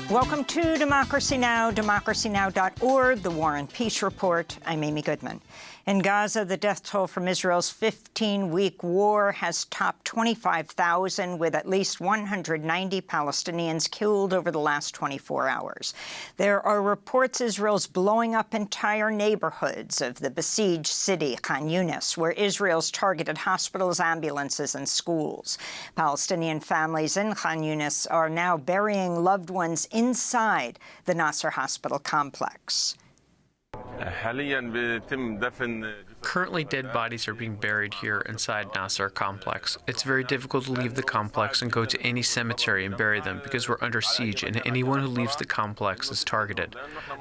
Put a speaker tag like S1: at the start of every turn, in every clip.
S1: Welcome to Democracy Now!, democracynow.org, the War and Peace Report. I'm Amy Goodman. In Gaza, the death toll from Israel's 15-week war has topped 25,000, with at least 190 Palestinians killed over the last 24 hours. There are reports Israel's blowing up entire neighborhoods of the besieged city, Khan Yunis, where Israel's targeted hospitals, ambulances, and schools. Palestinian families in Khan Yunis are now burying loved ones inside the Nasser hospital complex.
S2: Currently, dead bodies are being buried here inside Nasser complex. It's very difficult to leave the complex and go to any cemetery and bury them because we're under siege and anyone who leaves the complex is targeted.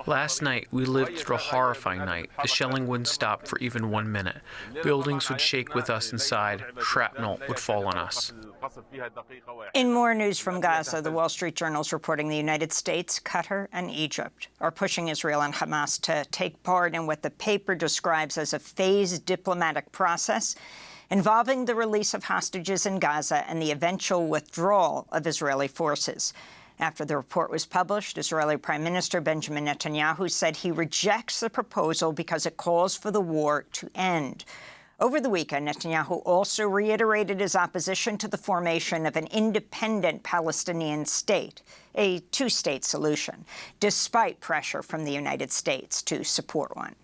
S2: Last night, we lived through a horrifying night. The shelling wouldn't stop for even 1 minute. Buildings would shake with us inside. Shrapnel would fall on us.
S1: In more news from Gaza, the Wall Street Journal is reporting the United States, Qatar, and Egypt are pushing Israel and Hamas to take part in what the paper describes as a phased diplomatic process involving the release of hostages in Gaza and the eventual withdrawal of Israeli forces. After the report was published, Israeli Prime Minister Benjamin Netanyahu said he rejects the proposal because it calls for the war to end. Over the weekend, Netanyahu also reiterated his opposition to the formation of an independent Palestinian state, a two-state solution, despite pressure from the United States to support one.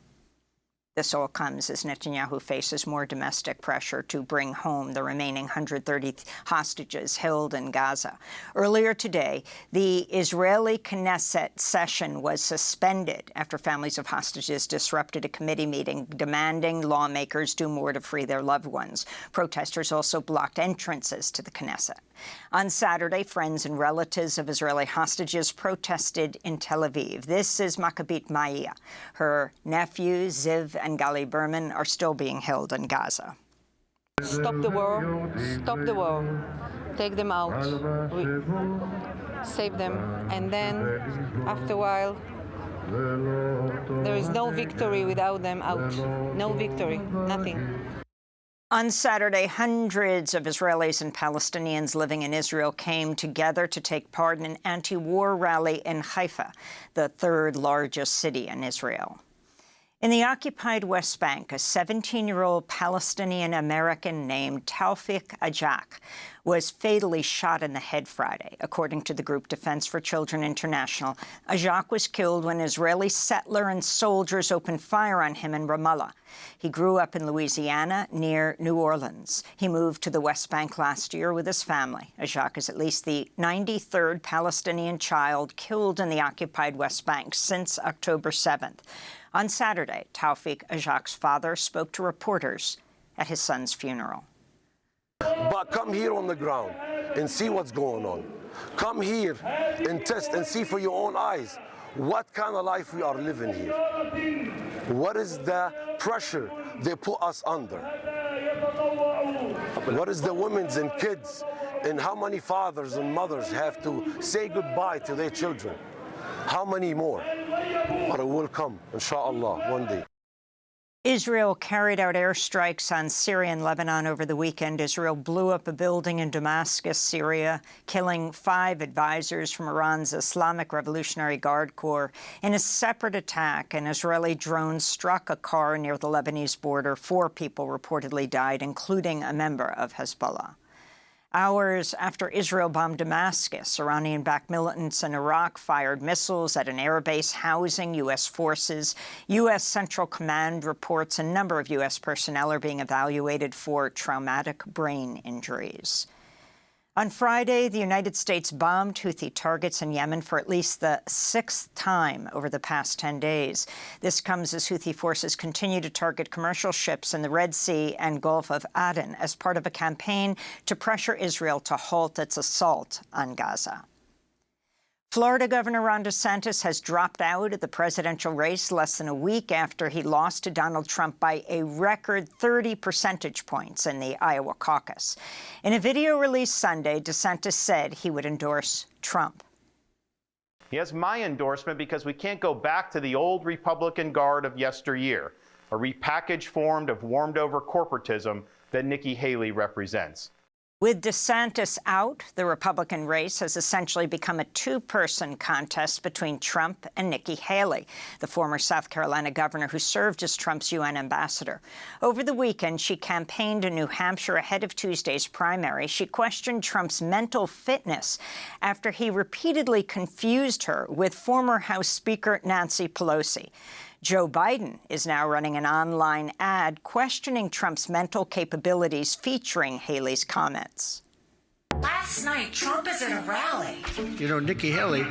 S1: This all comes as Netanyahu faces more domestic pressure to bring home the remaining 130 hostages held in Gaza. Earlier today, the Israeli Knesset session was suspended after families of hostages disrupted a committee meeting demanding lawmakers do more to free their loved ones. Protesters also blocked entrances to the Knesset. On Saturday, friends and relatives of Israeli hostages protested in Tel Aviv. This is Maccabit Maya. Her nephews, Ziv and Gali Berman, are still being held in Gaza.
S3: Stop the war. Stop the war. Take them out. Save them. And then, after a while, there is no victory without them out. No victory. Nothing.
S1: On Saturday, hundreds of Israelis and Palestinians living in Israel came together to take part in an anti-war rally in Haifa, the third largest city in Israel. In the occupied West Bank, a 17-year-old Palestinian-American named Taoufik Ajak was fatally shot in the head Friday. According to the group Defense for Children International, Ajak was killed when Israeli settler and soldiers opened fire on him in Ramallah. He grew up in Louisiana near New Orleans. He moved to the West Bank last year with his family. Ajak is at least the 93rd Palestinian child killed in the occupied West Bank since October 7th. On Saturday, Taoufik Ajak's father spoke to reporters at his son's funeral.
S4: But come here on the ground and see what's going on. Come here and test and see for your own eyes what kind of life we are living here. What is the pressure they put us under? What is the women and kids, and how many fathers and mothers have to say goodbye to their children? How many more? But it will come, inshallah, one day.
S1: Israel carried out airstrikes on Syria and Lebanon over the weekend. Israel blew up a building in Damascus, Syria, killing 5 advisors from Iran's Islamic Revolutionary Guard Corps. In a separate attack, an Israeli drone struck a car near the Lebanese border. 4 people reportedly died, including a member of Hezbollah. Hours after Israel bombed Damascus, Iranian-backed militants in Iraq fired missiles at an airbase housing U.S. forces. U.S. Central Command reports a number of U.S. personnel are being evaluated for traumatic brain injuries. On Friday, the United States bombed Houthi targets in Yemen for at least the 6th time over the past 10 days. This comes as Houthi forces continue to target commercial ships in the Red Sea and Gulf of Aden as part of a campaign to pressure Israel to halt its assault on Gaza. Florida Governor Ron DeSantis has dropped out of the presidential race less than a week after he lost to Donald Trump by a record 30 percentage points in the Iowa caucus. In a video released Sunday, DeSantis said he would endorse Trump.
S5: He has my endorsement because we can't go back to the old Republican guard of yesteryear, a repackaged form of warmed-over corporatism that Nikki Haley represents.
S1: With DeSantis out, the Republican race has essentially become a two-person contest between Trump and Nikki Haley, the former South Carolina governor who served as Trump's UN ambassador. Over the weekend, she campaigned in New Hampshire ahead of Tuesday's primary. She questioned Trump's mental fitness after he repeatedly confused her with former House Speaker Nancy Pelosi. Joe Biden is now running an online ad questioning Trump's mental capabilities, featuring Haley's comments.
S6: Last night, Trump is at a rally.
S7: You know, Nikki Haley.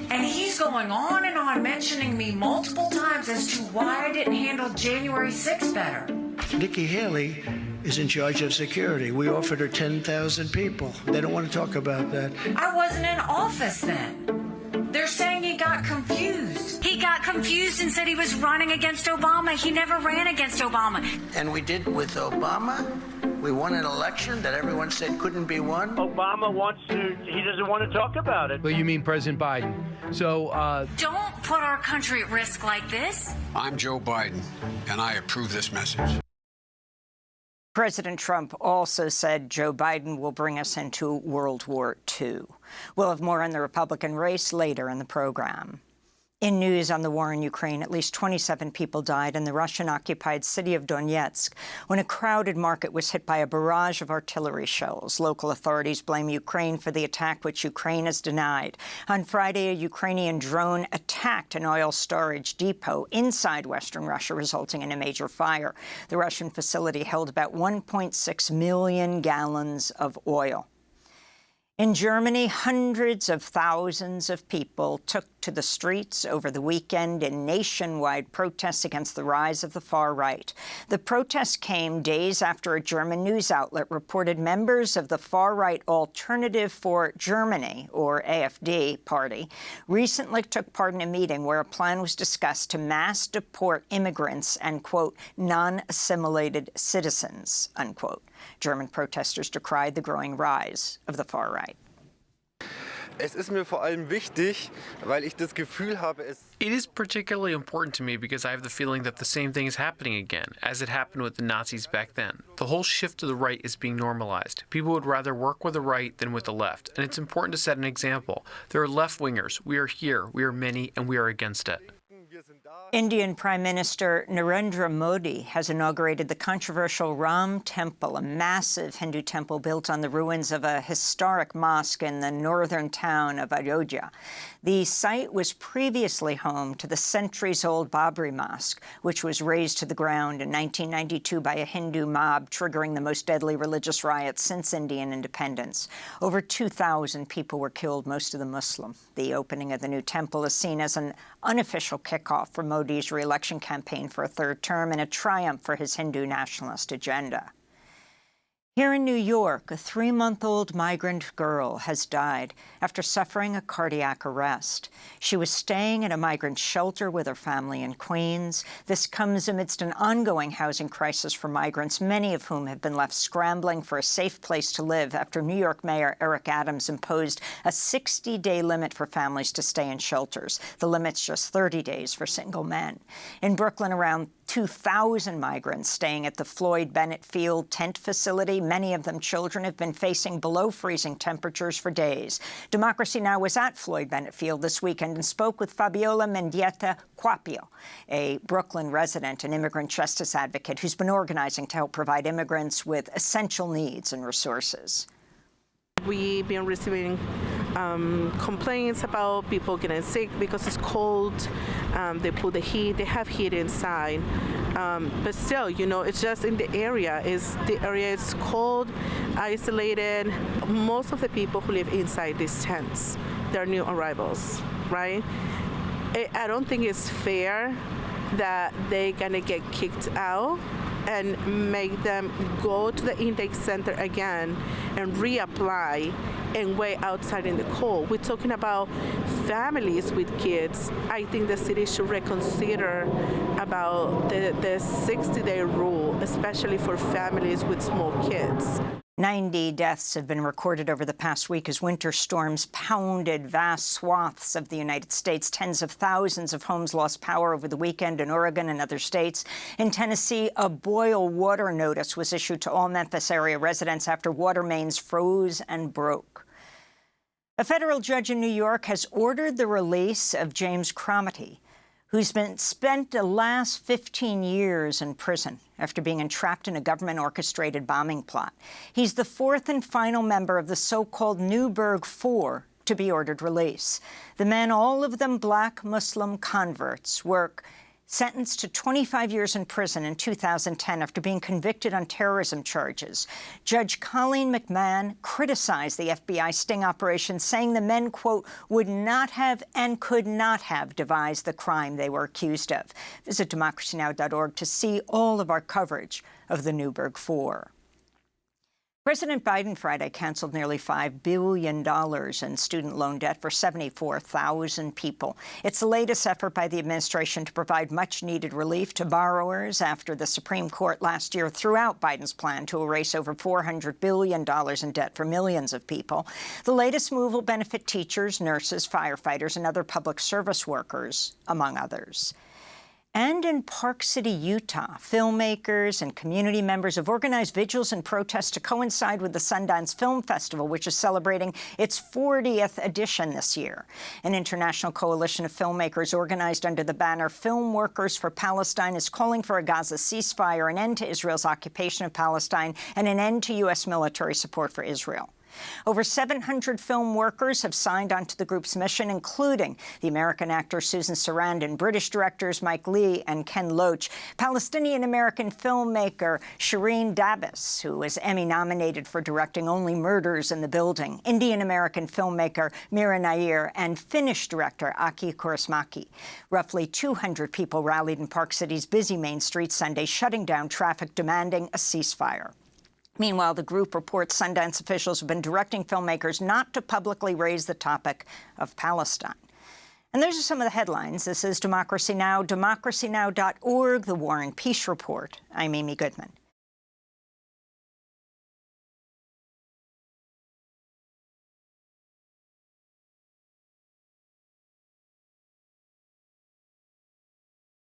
S6: And he's going on and on mentioning me multiple times as to why I didn't handle January 6th better.
S7: Nikki Haley is in charge of security. We offered her 10,000 people. They don't want to talk about that.
S6: I wasn't in office then. They're saying he got confused. He got confused and said he was running against Obama. He never ran against Obama.
S7: And we did with Obama. We won an election that everyone said couldn't be won.
S8: Obama he doesn't want to talk about it.
S9: Well, you mean President Biden. So,
S6: Don't put our country at risk like this.
S10: I'm Joe Biden, and I approve this message.
S1: President Trump also said Joe Biden will bring us into World War II. We'll have more on the Republican race later in the program. In news on the war in Ukraine, at least 27 people died in the Russian-occupied city of Donetsk when a crowded market was hit by a barrage of artillery shells. Local authorities blame Ukraine for the attack, which Ukraine has denied. On Friday, a Ukrainian drone attacked an oil storage depot inside western Russia, resulting in a major fire. The Russian facility held about 1.6 million gallons of oil. In Germany, hundreds of thousands of people took to the streets over the weekend in nationwide protests against the rise of the far right. The protests came days after a German news outlet reported members of the far-right Alternative for Germany, or AfD, party recently took part in a meeting where a plan was discussed to mass deport immigrants and, quote, non-assimilated citizens, unquote. German protesters decried the growing rise of the far right.
S11: Es ist mir vor allem wichtig, weil ich das Gefühl habe,
S2: It is particularly important to me because I have the feeling that the same thing is happening again, as it happened with the Nazis back then. The whole shift to the right is being normalized. People would rather work with the right than with the left, and it's important to set an example. There are left-wingers. We are here. We are many, and we are against it.
S1: Indian Prime Minister Narendra Modi has inaugurated the controversial Ram Temple, a massive Hindu temple built on the ruins of a historic mosque in the northern town of Ayodhya. The site was previously home to the centuries-old Babri Mosque, which was razed to the ground in 1992 by a Hindu mob, triggering the most deadly religious riots since Indian independence. Over 2,000 people were killed, most of them Muslim. The opening of the new temple is seen as an unofficial kickoff for Modi's re-election campaign for a third term and a triumph for his Hindu nationalist agenda. Here in New York, a 3-month-old migrant girl has died after suffering a cardiac arrest. She was staying at a migrant shelter with her family in Queens. This comes amidst an ongoing housing crisis for migrants, many of whom have been left scrambling for a safe place to live after New York Mayor Eric Adams imposed a 60-day limit for families to stay in shelters. The limit's just 30 days for single men. In Brooklyn, around 2,000 migrants staying at the Floyd Bennett Field tent facility, many of them children, have been facing below-freezing temperatures for days. Democracy Now! Was at Floyd Bennett Field this weekend and spoke with Fabiola Mendieta Quapio, a Brooklyn resident and immigrant justice advocate who's been organizing to help provide immigrants with essential needs and resources.
S12: We've been receiving complaints about people getting sick because it's cold. They put the heat. They have heat inside, but still, you know, it's just in the area. The area is cold, isolated. Most of the people who live inside these tents, they're new arrivals, right? I don't think it's fair that they're gonna get kicked out and make them go to the intake center again and reapply and wait outside in the cold. We're talking about families with kids. I think the city should reconsider about the 60-day rule, especially for families with small kids.
S1: 90 deaths have been recorded over the past week as winter storms pounded vast swaths of the United States. Tens of thousands of homes lost power over the weekend in Oregon and other states. In Tennessee, a boil water notice was issued to all Memphis area residents after water mains froze and broke. A federal judge in New York has ordered the release of James Cromity, who's been spent the last 15 years in prison after being entrapped in a government-orchestrated bombing plot. He's the fourth and final member of the so-called Newburgh Four to be ordered release. The men, all of them black Muslim converts, were sentenced to 25 years in prison in 2010 after being convicted on terrorism charges. Judge Colleen McMahon criticized the FBI sting operation, saying the men, quote, would not have and could not have devised the crime they were accused of. Visit democracynow.org to see all of our coverage of the Newburgh Four. President Biden Friday canceled nearly $5 billion in student loan debt for 74,000 people. It's the latest effort by the administration to provide much-needed relief to borrowers after the Supreme Court last year threw out Biden's plan to erase over $400 billion in debt for millions of people. The latest move will benefit teachers, nurses, firefighters, and other public service workers, among others. And in Park City, Utah, filmmakers and community members have organized vigils and protests to coincide with the Sundance Film Festival, which is celebrating its 40th edition this year. An international coalition of filmmakers organized under the banner Film Workers for Palestine is calling for a Gaza ceasefire, an end to Israel's occupation of Palestine, and an end to U.S. military support for Israel. Over 700 film workers have signed on to the group's mission, including the American actor Susan Sarandon, British directors Mike Leigh and Ken Loach, Palestinian-American filmmaker Shireen Dabbas, who was Emmy-nominated for directing Only Murders in the Building, Indian-American filmmaker Mira Nair, and Finnish director Aki Kaurismäki. Roughly 200 people rallied in Park City's busy Main Street Sunday, shutting down traffic, demanding a ceasefire. Meanwhile, the group reports Sundance officials have been directing filmmakers not to publicly raise the topic of Palestine. And those are some of the headlines. This is Democracy Now!, democracynow.org, The War and Peace Report. I'm Amy Goodman.